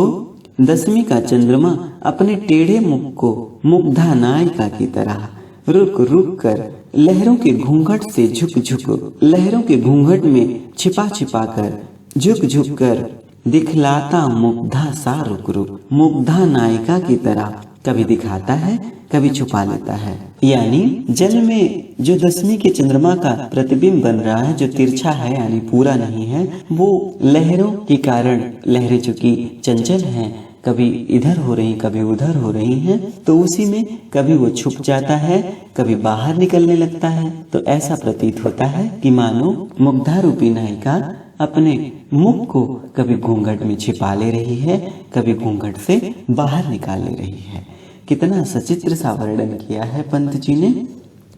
दसवीं का चंद्रमा अपने टेढ़े मुख को मुग्धा नायिका की तरह रुक रुक कर लहरों के घूंघट से झुक झुक, लहरों के घूंघट में छिपा छिपा कर, झुक झुक कर दिखलाता मुग्धा सा रुक रुक, मुग्धा नायिका की तरह कभी दिखाता है कभी छुपा लेता है। यानी जल में जो दसवीं के चंद्रमा का प्रतिबिंब बन रहा है, जो तिरछा है यानी पूरा नहीं है, वो लहरों के कारण, लहरें चूंकि चंचल हैं, कभी इधर हो रही कभी उधर हो रही हैं, तो उसी में कभी वो छुप जाता है कभी बाहर निकलने लगता है। तो ऐसा प्रतीत होता है कि मानो मुग्धा रूपी नायिका अपने मुख को कभी घूंघट में छिपा ले रही है, कभी घूंघट से बाहर निकाल ले रही है। कितना सचित्र सा वर्णन किया है पंत जी ने।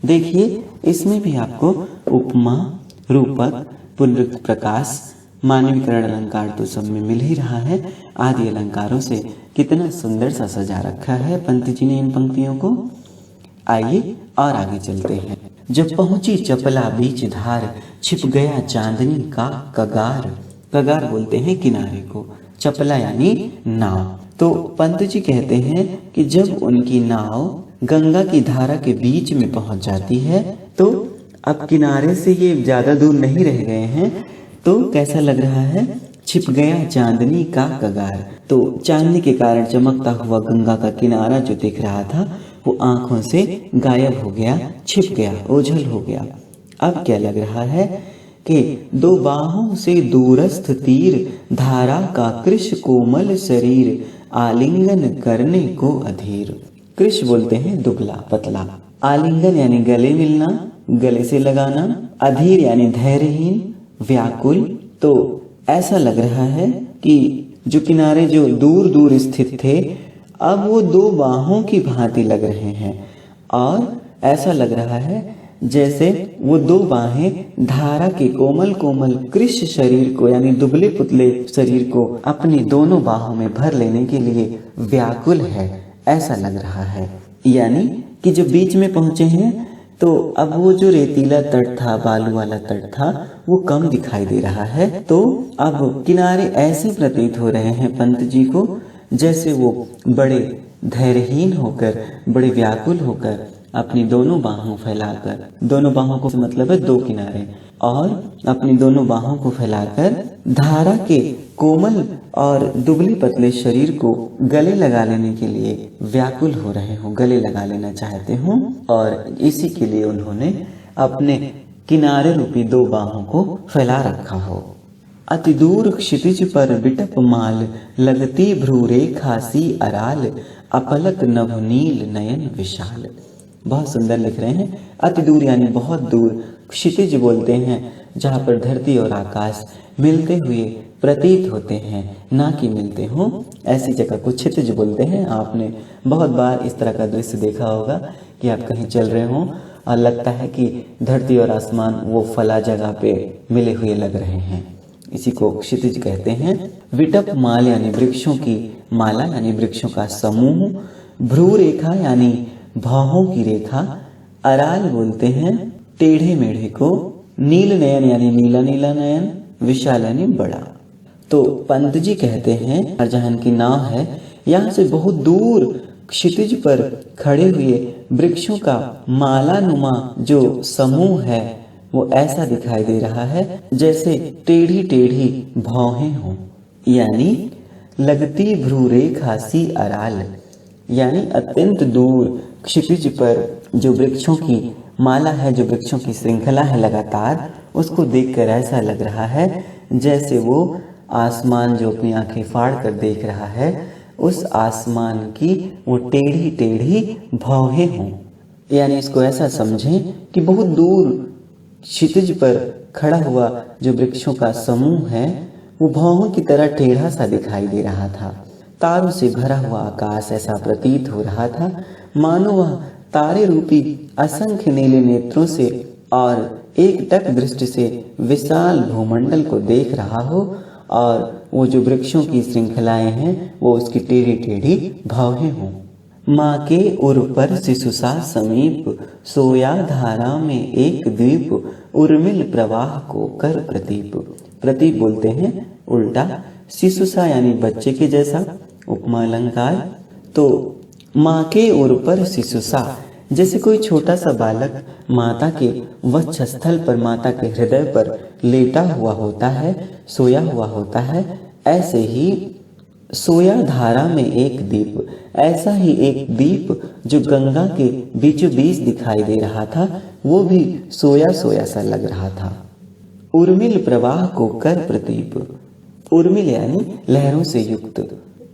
देखिए, इसमें भी आपको उपमा, रूपक, पुनरुक्त प्रकाश, मानवीकरण अलंकार तो सब में मिल ही रहा है। आदि अलंकारों से कितना सुंदर सा सजा रखा है पंत जी ने इन पंक्तियों को। आइए और आगे चलते हैं। जब पहुंची चपला बीच धार, छिप गया चांदनी का कगार। कगार बोलते हैं किनारे को, चपला यानी नाव। तो पंत जी कहते हैं कि जब उनकी नाव गंगा की धारा के बीच में पहुंच जाती है तो अब किनारे से ये ज्यादा दूर नहीं रह गए हैं, तो कैसा लग रहा है, छिप गया चांदनी का कगार। तो चांदनी के कारण चमकता हुआ गंगा का किनारा जो दिख रहा था वो आंखों से गायब हो गया, छिप गया, ओझल हो गया। अब क्या लग रहा है कि दो बाहों से दूरस्थ तीर, धारा का कृश कोमल शरीर, आलिंगन करने को अधीर। कृश बोलते हैं दुबला पतला, आलिंगन यानी गले मिलना, गले से लगाना, अधीर यानी धैर्यहीन, व्याकुल। तो ऐसा लग रहा है कि जो किनारे जो दूर दूर स्थित थे अब वो दो बाहों की भांति लग रहे हैं, और ऐसा लग रहा है जैसे वो दो बाहें धारा के कोमल कोमल कृश शरीर को यानी दुबले पुतले शरीर को अपनी दोनों बाहों में भर लेने के लिए व्याकुल है, ऐसा लग रहा है। यानी कि जो बीच में पहुंचे हैं तो अब वो जो रेतीला तट था, बालू वाला तट था, वो कम दिखाई दे रहा है। तो अब किनारे ऐसे प्रतीत हो रहे हैं पंत जी को जैसे वो बड़े धैर्यहीन होकर, बड़े व्याकुल होकर अपनी दोनों बाहों फैलाकर, दोनों बाहों को मतलब है दो किनारे, और अपनी दोनों बाहों को फैलाकर धारा के कोमल और दुबले पतले शरीर को गले लगा लेने के लिए व्याकुल हो रहे हो, गले लगा लेना चाहते हो। और इसी के लिए उन्होंने अपने किनारे रूपी दो बाहों को फैला रखा हो। अति दूर क्षितिज पर बिटप माल, लगती भ्रू रेखा सी अराल, अपलक नभनील नयन विशाल। बहुत सुंदर लिख रहे हैं। अति दूर यानी बहुत दूर, क्षितिज बोलते हैं जहाँ पर धरती और आकाश मिलते हुए प्रतीत होते हैं, ना कि मिलते हों, ऐसी जगह को क्षितिज बोलते हैं। आपने बहुत बार इस तरह का दृश्य देखा होगा कि आप कहीं चल रहे हों और लगता है कि धरती और आसमान वो फला जगह पे मिले हुए लग रहे हैं, इसी को क्षितिज कहते हैं। विटप माल यानी वृक्षों की माला यानी वृक्षों का समूह, भ्रू रेखा यानी भौहों की रेखा, अराल बोलते हैं टेढ़े मेढ़े को, नील नयन यानी नीला नीला नयन, विशाल यानी बड़ा। तो पंत जी कहते हैं और जहाँ की नाव है यहाँ से बहुत दूर क्षितिज पर खड़े हुए वृक्षों का मालानुमा जो समूह है वो ऐसा दिखाई दे रहा है जैसे टेढ़ी टेढ़ी भौहें हों, यानी लगती भ्रू रेखा सी अराल, यानी अत्यंत दूर क्षितिज पर जो वृक्षों की माला है, जो वृक्षों की श्रृंखला है लगातार, उसको देखकर ऐसा लग रहा है जैसे वो आसमान जो अपनी आंखें फाड़ कर देख रहा है, उस आसमान की वो टेढ़ी टेढ़ी भौहें हों। यानी इसको ऐसा समझें कि बहुत दूर क्षितिज पर खड़ा हुआ जो वृक्षों का समूह है वो भौहों की तरह टेढ़ा सा दिखाई दे रहा था। तारों से भरा हुआ आकाश ऐसा प्रतीत हो रहा था मानो वह तारे रूपी असंख्य नीले नेत्रों से और एक टक दृष्टि से विशाल भूमंडल को देख रहा हो, और वो जो वृक्षों की श्रृंखलाएं हैं वो उसकी टेढ़ी टेढ़ी भौहें हों। माँ के उर पर शिशुसा समीप, सोया धारा में एक द्वीप, उर्मिल प्रवाह को कर प्रतीप। प्रतीप बोलते हैं उल्टा, शिशुसा यानी बच्चे के जैसा, उपमा अलंकार। तो माँ के उर पर शिशुसा, जैसे कोई छोटा सा बालक माता के वक्षस्थल पर, माता के हृदय पर लेटा हुआ होता है, सोया हुआ होता है, ऐसे ही सोया धारा में एक दीप, ऐसा ही एक दीप जो गंगा के बीचों बीच दिखाई दे रहा था, वो भी सोया सोया सा लग रहा था। उर्मिल प्रवाह को कर प्रतीप। उर्मिल यानी लहरों से युक्त,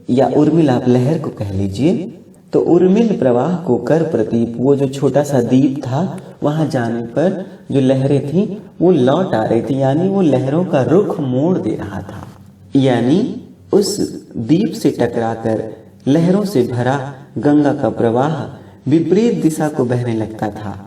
या उर्मिल आप लहर को कह लीजिए। तो उर्मिल प्रवाह को कर प्रतीप, वो जो छोटा सा द्वीप था वहां जाने पर जो लहरें थी वो लौट आ रही थी, यानी वो लहरों का रुख मोड़ दे रहा था। यानी उस द्वीप से टकराकर लहरों से भरा गंगा का प्रवाह विपरीत दिशा को बहने लगता था।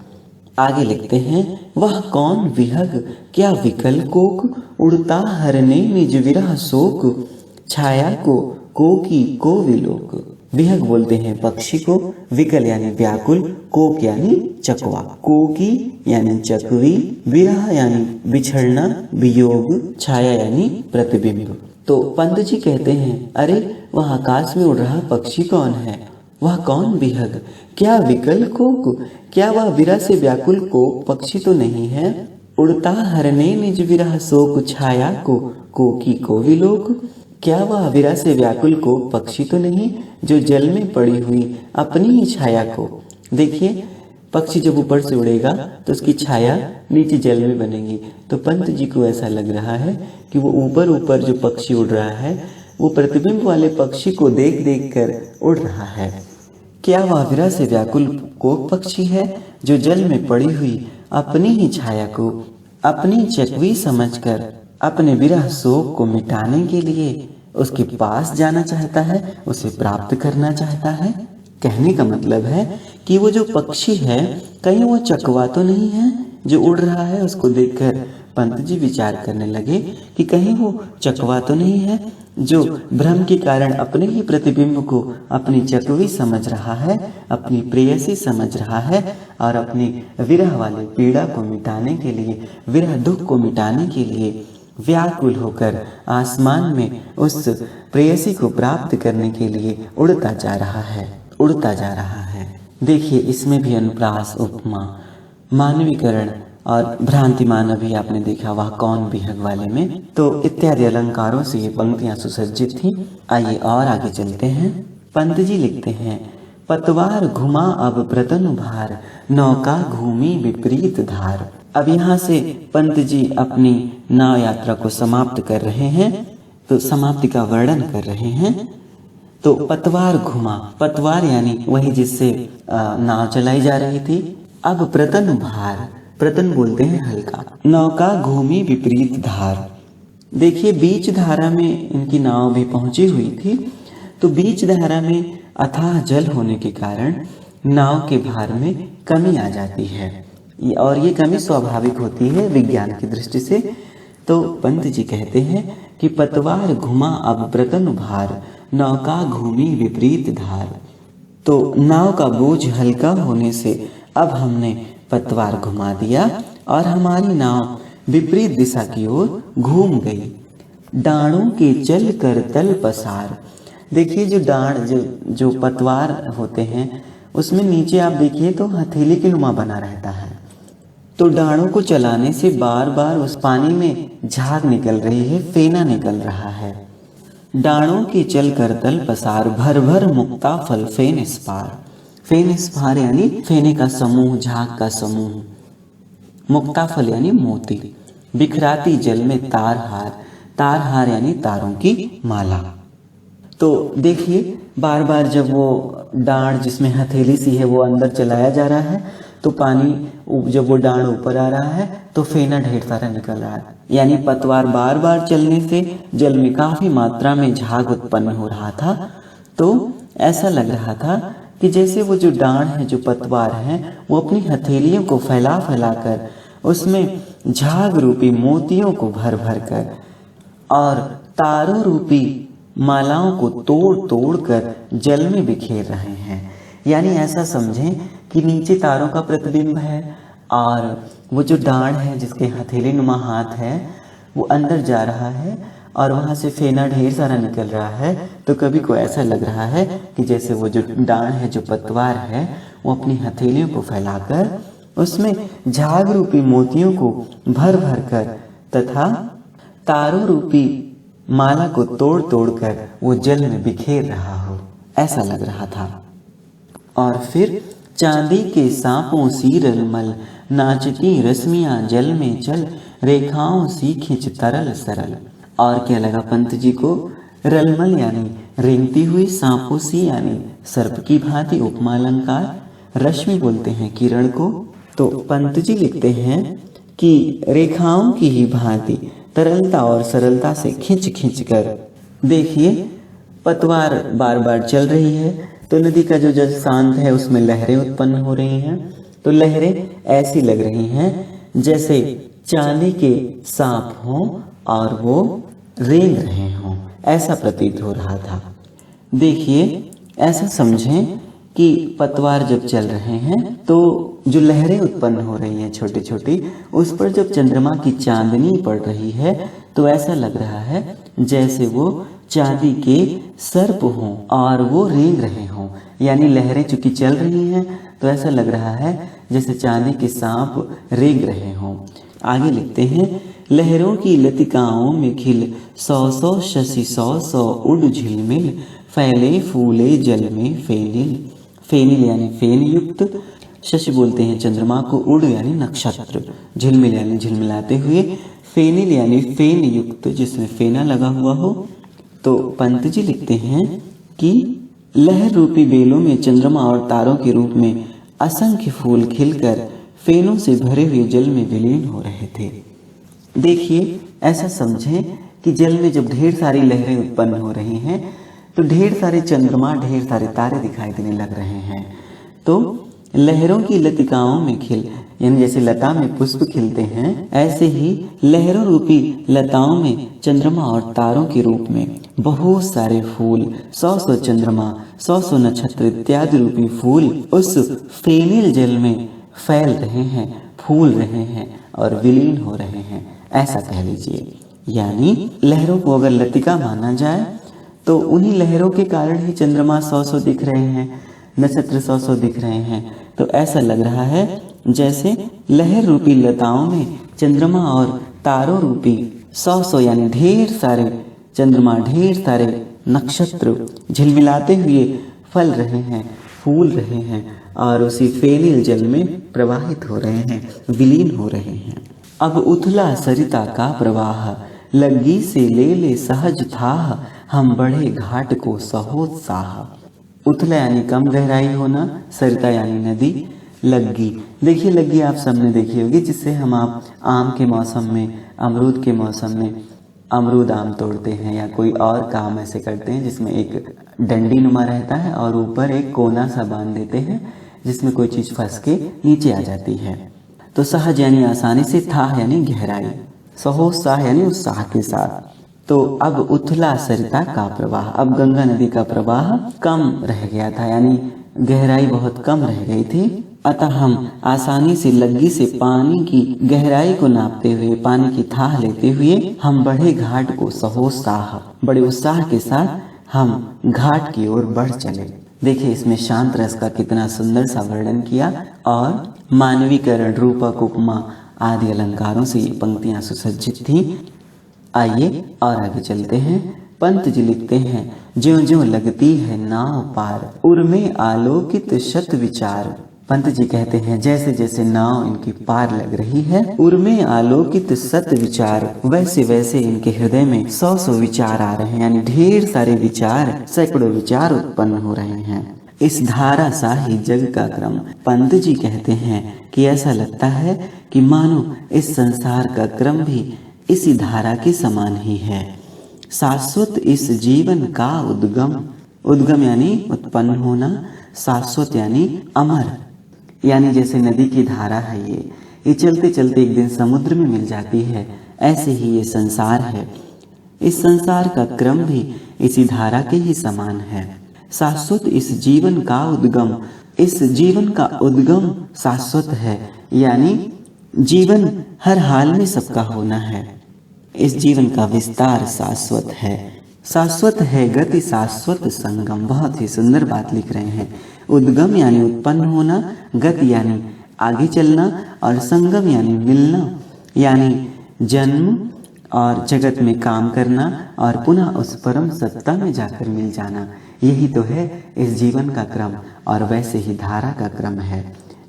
आगे लिखते हैं, वह कौन विहग क्या विकल कोक, उड़ता हरने निज विरह शोक, छाया को की को विलोक। विहग बोलते हैं पक्षी को, विकल यानी व्याकुल, कोक यानी चकवा, कोकी यानी चकवी, विरह यानी बिछड़ना, वियोग, छाया यानी प्रतिबिंब। तो पंत जी कहते हैं, अरे वह आकाश में उड़ रहा पक्षी कौन है? वह कौन विहग क्या विकल कोक, क्या वह विरह से व्याकुल कोक पक्षी तो नहीं है? उड़ता हरने निज विरह शोक, छाया कोकी को विलोक, क्या वह विरह से व्याकुल को पक्षी तो नहीं जो जल में पड़ी हुई अपनी ही छाया को। देखिए, पक्षी जब ऊपर से उड़ेगा तो उसकी छाया नीचे जल में बनेगी। तो पंत जी को ऐसा लग रहा है कि वो ऊपर ऊपर जो पक्षी उड़ रहा है वो प्रतिबिंब वाले पक्षी को देख देख कर उड़ रहा है। क्या वह विरह से व्याकुल को पक्षी है जो जल में पड़ी हुई अपनी ही छाया को अपनी चकवी समझकर अपने विरह शोक को मिटाने के लिए उसके पास जाना चाहता है, उसे प्राप्त करना चाहता है। कहने का मतलब है कि वो जो पक्षी है कहीं वो चकवा तो नहीं है जो उड़ रहा है। उसको देखकर पंत जी विचार करने लगे कि कहीं वो चकवा तो नहीं है जो भ्रम के कारण अपने ही प्रतिबिंब को अपनी चकवी समझ रहा है, अपनी प्रेयसी समझ रहा है, और अपनी विरह वाली पीड़ा को मिटाने के लिए, विरह दुख को मिटाने के लिए व्याकुल होकर आसमान में उस प्रेयसी को प्राप्त करने के लिए उड़ता जा रहा है, उड़ता जा रहा है। देखिए, इसमें भी अनुप्रास, उपमा, मानवीकरण और भ्रांतिमान भी आपने देखा वह कौन विहग वाले में। तो इत्यादि अलंकारों से ये पंक्तियां सुसज्जित थी। आइए और आगे चलते हैं। पंत जी लिखते हैं, पतवार घुमा अब प्रतनु भार, नौका घूमी विपरीत धार। अब यहाँ से पंत जी अपनी नाव यात्रा को समाप्त कर रहे हैं, तो समाप्ति का वर्णन कर रहे हैं। तो पतवार घुमा, पतवार यानी वही जिससे नाव चलाई जा रही थी। अब प्रतन भार, प्रतन बोलते हैं हल्का। नौका घूमी विपरीत धार। देखिए, बीच धारा में इनकी नाव भी पहुंची हुई थी। तो बीच धारा में अथाह जल होने के कारण नाव के भार में कमी आ जाती है, और ये कमी स्वाभाविक होती है विज्ञान की दृष्टि से। तो पंत जी कहते हैं कि पतवार घुमा अब प्रतन भार, नौका घूमी विपरीत धार। तो नाव का बोझ हल्का होने से अब हमने पतवार घुमा दिया और हमारी नाव विपरीत दिशा की ओर घूम गई। डाणों के चल कर तल पसार। देखिए, जो डाण जो पतवार होते हैं उसमें नीचे आप देखिए तो हथेली के नुमा बना रहता है। तो डाणों को चलाने से बार बार उस पानी में झाग निकल रही है, फेना निकल रहा है। डाणों के चल कर तल पसार, भर भर मुक्ता फल फेन स्पार। फेन स्पार यानी फेने का समूह, झाग का समूह। मुक्ता फल यानी मोती। बिखराती जल में तार हार, तार हार यानी तारों की माला। तो देखिए बार बार जब वो डांड जिसमें हथेली सी है वो अंदर चलाया जा रहा है तो पानी जब वो डांड ऊपर आ रहा है तो फेना ढेर सारा निकल रहा है, यानी पतवार बार बार चलने से जल में काफी मात्रा में झाग उत्पन्न हो रहा था। तो ऐसा लग रहा था कि जैसे वो जो डांड है, जो पतवार है, वो अपनी हथेलियों को फैला फैला कर उसमें झाग रूपी मोतियों को भर भर कर और तारों रूपी मालाओं को तोड़ तोड़ कर जल में बिखेर रहे हैं। यानी ऐसा समझें कि नीचे तारों का प्रतिबिंब है और वो जो डांड है जिसके हथेली नुमा हाथ है वो अंदर जा रहा है और वहाँ से फेना ढेर सारा निकल रहा है। तो कभी को ऐसा लग रहा है कि जैसे वो जो डांड है, जो पतवार है, वो अपनी हथेलियों को फैलाकर उसमें झाग रूपी मोतियों को भर भर कर तथा तारों रूपी माला को तोड़ तोड़ कर वो जल में बिखेर रहा हो, ऐसा लग रहा था। और फिर चांदी के सांपों सी रलमल, नाचती रश्मियां जल में चल, रेखाओं सी खिंच तरल सरल। और क्या लगा पंत जी को? रलमल यानी रेंगती हुई, सांपों सी यानी सर्प की भांति उपमा अलंकार, रश्मि बोलते हैं किरण को। तो पंत जी लिखते हैं कि रेखाओं की ही भांति तरलता और सरलता से खींच खींच कर देखिए पतवार बार बार चल रही है तो नदी का जो जल शांत है उसमें लहरें उत्पन्न हो रही हैं। तो लहरें ऐसी लग रही हैं जैसे चांदी के सांप हों और वो रेंग रहे हों, ऐसा प्रतीत हो रहा था। देखिए ऐसा समझें कि पतवार जब चल रहे हैं तो जो लहरें उत्पन्न हो रही हैं छोटी छोटी, उस पर जब चंद्रमा की चांदनी पड़ रही है तो ऐसा लग रहा है जैसे वो चांदी के सर्प हों और वो रेंग रहे हों। यानी लहरें चूंकि चल रही हैं तो ऐसा लग रहा है जैसे चांदी के सांप रेंग रहे हों। आगे लिखते हैं, लहरों की लतिकाओं में खिल, सौ सौ शशि सौ सौ उड़ झिलमिल, फैले फूले जल में फेनिल। फेनिल यानी फेन युक्त, शशि बोलते हैं चंद्रमा को, उड़ यानी नक्षत्र, झिलमिल यानी झिलमिलाते हुए, फेनिल यानी फेन युक्त जिसमें फेना लगा हुआ हो। तो पंत जी लिखते हैं कि लहर रूपी बेलों में चंद्रमा और तारों के रूप में असंख्य फूल खिलकर फेनों से भरे हुए जल में विलीन हो रहे थे। देखिए ऐसा समझें कि जल में जब ढेर सारी लहरें उत्पन्न हो रही हैं तो ढेर सारे चंद्रमा, ढेर सारे तारे दिखाई देने लग रहे हैं। तो लहरों की लतिकाओं में खिल, यानी जैसे लता में पुष्प खिलते हैं, ऐसे ही लहरों रूपी लताओं में चंद्रमा और तारों के रूप में बहुत सारे फूल, सौ सौ चंद्रमा, सौ सौ नक्षत्र इत्यादि रूपी फूल उस फेनिल जल में फैल रहे हैं, फूल रहे हैं और विलीन हो रहे हैं, ऐसा कह लीजिए। यानी लहरों को अगर लतिका माना जाए तो उन्हीं लहरों के कारण ही चंद्रमा सौ सौ दिख रहे हैं, नक्षत्र सौ सौ दिख रहे हैं। तो ऐसा लग रहा है जैसे लहर रूपी लताओं में चंद्रमा और तारों रूपी सौ सौ यानी ढेर सारे चंद्रमा, ढेर सारे नक्षत्र झिलमिलाते हुए फल रहे हैं, फूल रहे हैं और उसी फेनिल जल में प्रवाहित हो रहे हैं, विलीन हो रहे हैं। अब उथला सरिता का प्रवाह, लग्गी से ले ले सहज था, हम बढ़े घाट को सहोत्साह। उथला यानी कम गहराई होना, सरिता यानी नदी, लग्गी, देखिए लग्गी आप सबने देखी होगी जिससे हम आप आम के मौसम में, अमरूद के मौसम में अमरूद आम तोड़ते हैं या कोई और काम ऐसे करते हैं जिसमें एक डंडी नुमा रहता है और ऊपर एक कोना सा बांध देते हैं जिसमें कोई चीज फंस के नीचे आ जाती है। तो सहज यानी आसानी से, था यानी गहराई, सहोत्साह यानी उत्साह के साथ। तो अब उथला सरिता का प्रवाह, अब गंगा नदी का प्रवाह कम रह गया था, यानी गहराई बहुत कम रह गई थी। अतः हम आसानी से लग्गी से पानी की गहराई को नापते हुए, पानी की थाह लेते हुए हम बढ़े घाट को सहोत्साह, बड़े उत्साह के साथ हम घाट की ओर बढ़ चले। देखिए इसमें शांत रस का कितना सुंदर सा वर्णन किया और मानवीकरण, रूपक, उपमा आदि अलंकारों से ये पंक्तियां सुसज्जित थी। आइए और आगे चलते हैं। पंत जी लिखते हैं, ज्यों ज्यों लगती है नाव पार, उर्मे आलोकित शत विचार, पंत जी कहते हैं, जैसे जैसे नाव इनकी पार लग रही है, उर्मे आलोकित सत विचार, वैसे वैसे इनके हृदय में 100 विचार आ रहे हैं, यानी ढेर सारे विचार, सैकड़ों विचार उत्पन्न हो रहे हैं। इस धारा सा ही जग का क्रम। पंत जी कहते हैं कि ऐसा लगता है कि मानो इस संसार का क्रम भी इसी धारा के समान ही है। शाश्वत इस जीवन का उद्गम, उद्गम यानी उत्पन्न होना, शाश्वत यानी अमर, यानी जैसे नदी की धारा है, ये चलते चलते एक दिन समुद्र में मिल जाती है, ऐसे ही ये संसार है। इस संसार का क्रम भी इसी धारा के ही समान है। शाश्वत इस जीवन का उद्गम, इस जीवन का उद्गम शाश्वत है, यानी जीवन हर हाल में सबका होना है। इस जीवन का विस्तार शाश्वत है। शाश्वत है गति शाश्वत संगम। बहुत ही सुंदर बात लिख रहे हैं। उद्गम यानी उत्पन्न होना, गति यानी आगे चलना, और संगम यानी मिलना, यानी जन्म और जगत में काम करना और पुनः उस परम सत्ता में जाकर मिल जाना। यही तो है इस जीवन का क्रम, और वैसे ही धारा का क्रम है।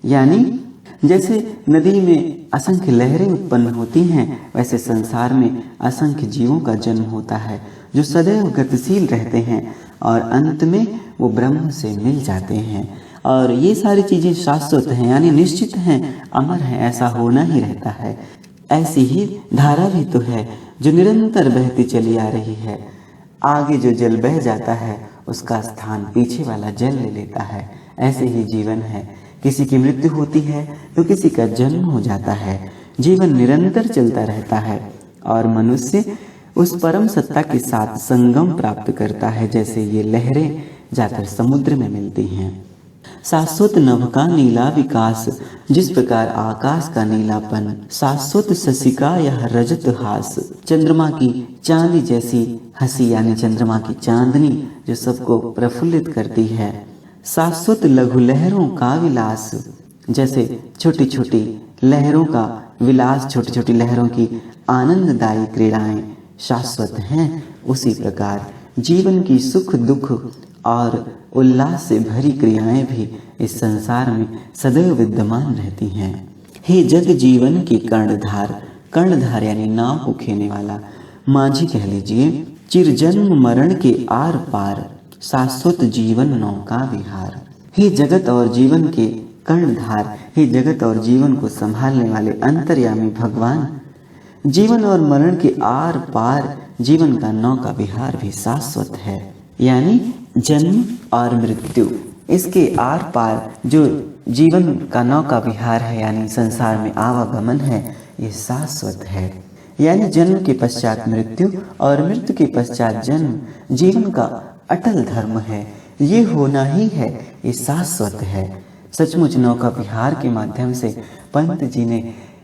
यानी जैसे नदी में असंख्य लहरें उत्पन्न होती हैं, वैसे संसार में असंख्य जीवों का जन्म होता है, जो सदैव गतिशील रहते हैं और अंत में वो ब्रह्म से मिल जाते हैं। और ये सारी चीजें शाश्वत हैं, यानी निश्चित हैं, अमर हैं, ऐसा होना ही रहता है। ऐसी ही धारा भी तो है जो निरंतर बहती चली आ रही है। आगे जो जल बह जाता है उसका स्थान पीछे वाला जल ले लेता है। ऐसे ही जीवन है, किसी की मृत्यु होती है तो किसी का जन्म हो जाता है। जीवन निरंतर चलता रहता है और मनुष्य उस परम सत्ता के साथ संगम प्राप्त करता है, जैसे ये लहरें जाकर समुद्र में मिलती हैं। शाश्वत नभ का नीला विकास, जिस प्रकार आकाश का नीलापन, शाश्वत शशिका यह रजत हास, चंद्रमा की चांदी जैसी हंसी, यानी चंद्रमा की चांदनी जो सबको प्रफुल्लित करती है। शाश्वत लघु लहरों का विलास, जैसे छोटी छोटी लहरों का विलास, छोटी छोटी लहरों की आनंददायी क्रीड़ाएं शाश्वत हैं। उसी प्रकार जीवन की सुख दुख और उल्लास से भरी क्रियाएं भी इस संसार में सदैव विद्यमान रहती हैं। हे जग जीवन की कर्णधार, कर्णधार यानी नाव को खेने वाला, माझी कह लीजिए, चिरजन्म मरण के आर पार, शाश्वत जीवन नौका विहार। हे जगत और जीवन के कर्णधार, हे जगत और जीवन को संभालने वाले अंतर्यामी भगवान, जीवन और मरण के आर पार जीवन का नौका विहार भी शाश्वत है, यानी जन्म और मृत्यु, इसके आर पार जो जीवन का नौका विहार है, यानी संसार में आवागमन है, ये शाश्वत है। यानी जन्म के पश्चात मृत्यु और मृत्यु के पश्चात जन्म जीवन का अटल धर्म है। ये होना ही है, ये शाश्वत है। सचमुच नौका विहार के माध्यम से पंत जी ने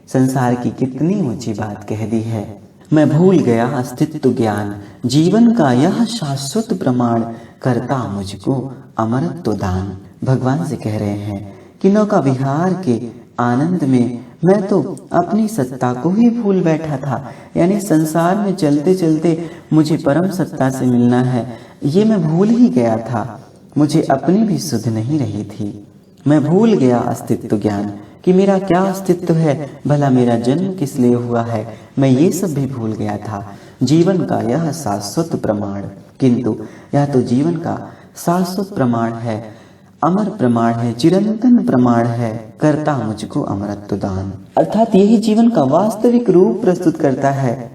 संसार की कितनी ऊंची बात कह दी है। मैं भूल गया अस्तित्व ज्ञान, जीवन का यह शाश्वत प्रमाण, करता मुझको अमरत्व दान। भगवान से कह रहे हैं कि नौका विहार के आनंद में मैं तो अपनी सत्ता को ही भूल बैठा था, यानी संसार में चलते चलते मुझे परम सत्ता से मिलना है, ये मैं भूल ही गया था। मुझे अपनी भी सुध नहीं रही थी। मैं भूल गया अस्तित्व ज्ञान कि मेरा क्या अस्तित्व है, भला मेरा जन्म किस लिए हुआ है, मैं ये सब भी भूल गया था। जीवन का यह शाश्वत प्रमाण, किंतु यह तो जीवन का शाश्वत प्रमाण है, अमर प्रमाण है, चिरंतन प्रमाण है, करता मुझको अमरत्व दान। अर्थात यही जीवन का वास्तविक रूप प्रस्तुत करता है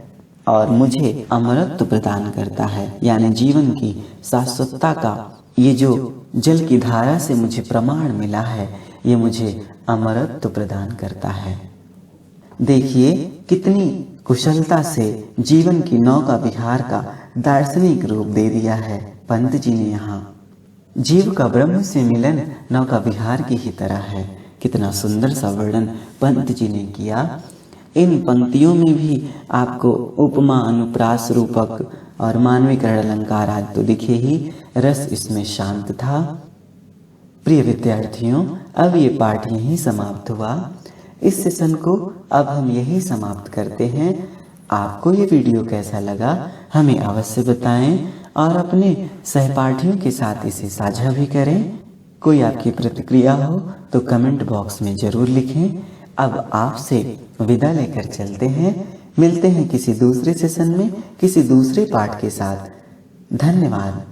और मुझे अमरत्व प्रदान करता है, यानी जीवन की शाश्वतता का ये जो जल की धारा से मुझे प्रमाण मिला है, ये मुझे अमरत्व प्रदान करता है। देखिए कितनी कुशलता से जीवन की नौका विहार का दार्शनिक रूप दे दिया है पंत जी ने यहाँ। जीव का ब्रह्म से मिलन नौका विहार की ही तरह है। कितना सुंदर सा वर्णन पंत जी ने किया। इन पंक्तियों में भी आपको उपमा, अनुप्रास, रूपक और मानवीकरण अलंकार आदि तो दिखे ही, रस इसमें शांत था। प्रिय विद्यार्थियों, अब ये पाठ यहीं समाप्त हुआ। इस सेशन को अब हम यहीं समाप्त करते हैं। आपको ये वीडियो कैसा लगा हमें अवश्य बताएं और अपने सहपाठियों के साथ इसे साझा भी करें। कोई आपकी प्रतिक्रिया हो तो कमेंट बॉक्स में ज़रूर लिखें। अब आपसे विदा लेकर चलते हैं। मिलते हैं किसी दूसरे सेशन में किसी दूसरे पाठ के साथ। धन्यवाद।